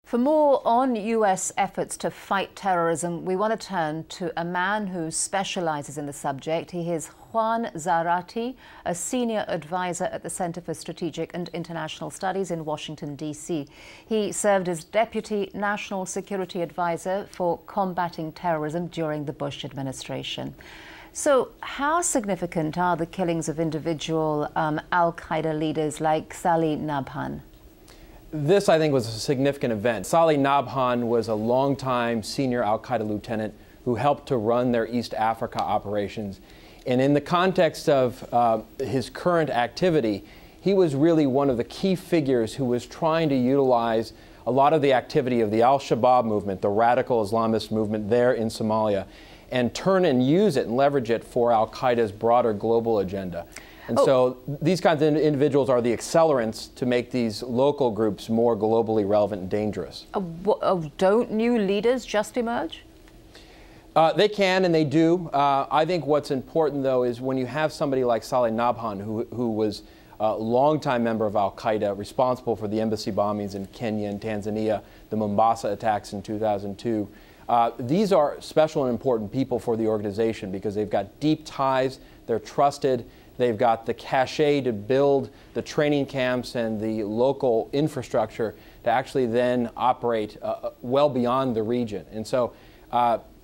For more on U.S. efforts to fight terrorism, we want to turn to a man who specializes in the subject. He is Juan Zarate, a senior advisor at the Center for Strategic and International Studies in Washington, D.C. He served as Deputy National Security Advisor for combating terrorism during the Bush administration. So how significant are the killings of individual al-Qaeda leaders like Salih Nabhan? This, I think, was a significant event. Salih Nabhan was a longtime senior al-Qaeda lieutenant who helped to run their East Africa operations. And in the context of his current activity, he was really one of the key figures who was trying to utilize a lot of the activity of the al-Shabaab movement, the radical Islamist movement there in Somalia, and turn and use it and leverage it for al-Qaeda's broader global agenda. And so these kinds of individuals are the accelerants to make these local groups more globally relevant and dangerous. Don't new leaders just emerge? They can and they do. I think what's important, though, is when you have somebody like Salih Nabhan, who was a longtime member of al-Qaeda, responsible for the embassy bombings in Kenya and Tanzania, the Mombasa attacks in 2002. These are special and important people for the organization because they've got deep ties, they're trusted, they've got the cachet to build the training camps and the local infrastructure to actually then operate well beyond the region. And so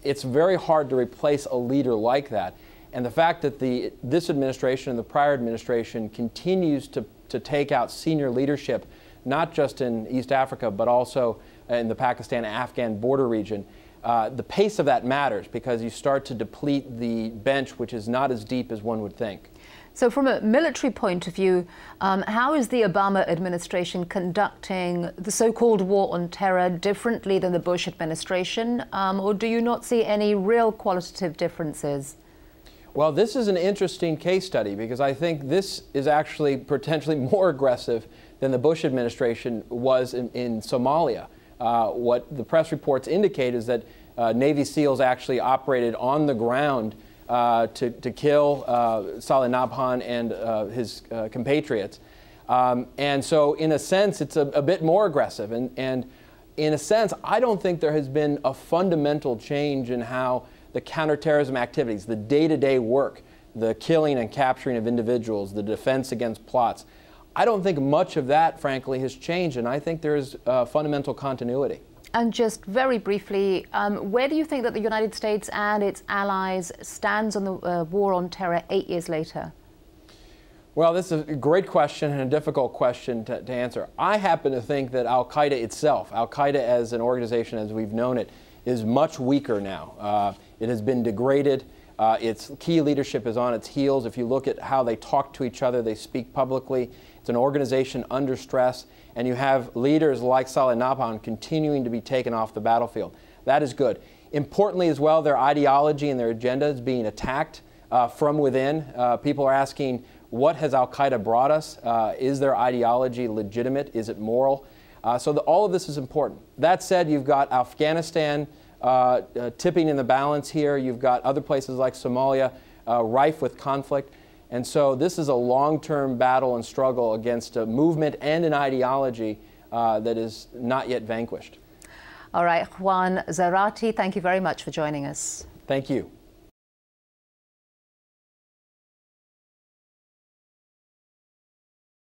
it's very hard to replace a leader like that. And the fact that this administration and the prior administration continues to take out senior leadership, not just in East Africa, but also in the Pakistan and Afghan border region, the pace of that matters because you start to deplete the bench, which is not as deep as one would think. So from a military point of view, how is the Obama administration conducting the so-called war on terror differently than the Bush administration, or do you not see any real qualitative differences? Well, this is an interesting case study because I think this is actually potentially more aggressive than the Bush administration was in Somalia. What the press reports indicate is that Navy SEALs actually operated on the ground to kill Salih Nabhan and his compatriots. And so in a sense, it's a bit more aggressive. And in a sense, I don't think there has been a fundamental change in how the counterterrorism activities, the day-to-day work, the killing and capturing of individuals, the defense against plots, I don't think much of that, frankly, has changed, and I think there is fundamental continuity. And just very briefly, where do you think that the United States and its allies stands on the war on terror 8 years later? Well, this is a great question and a difficult question to answer. I happen to think that al-Qaeda itself, al-Qaeda as an organization as we've known it, is much weaker now. It has been degraded. Its key leadership is on its heels. If you look at how they talk to each other, they speak publicly. It's an organization under stress, and you have leaders like Salih Nabhan continuing to be taken off the battlefield. That is good. Importantly as well, their ideology and their agenda is being attacked from within. People are asking, what has al-Qaeda brought us? Is their ideology legitimate? Is it moral? So all of this is important. That said, you've got Afghanistan tipping in the balance here. You've got other places like Somalia rife with conflict. And so this is a long-term battle and struggle against a movement and an ideology that is not yet vanquished. All right, Juan Zarate, thank you very much for joining us. Thank you.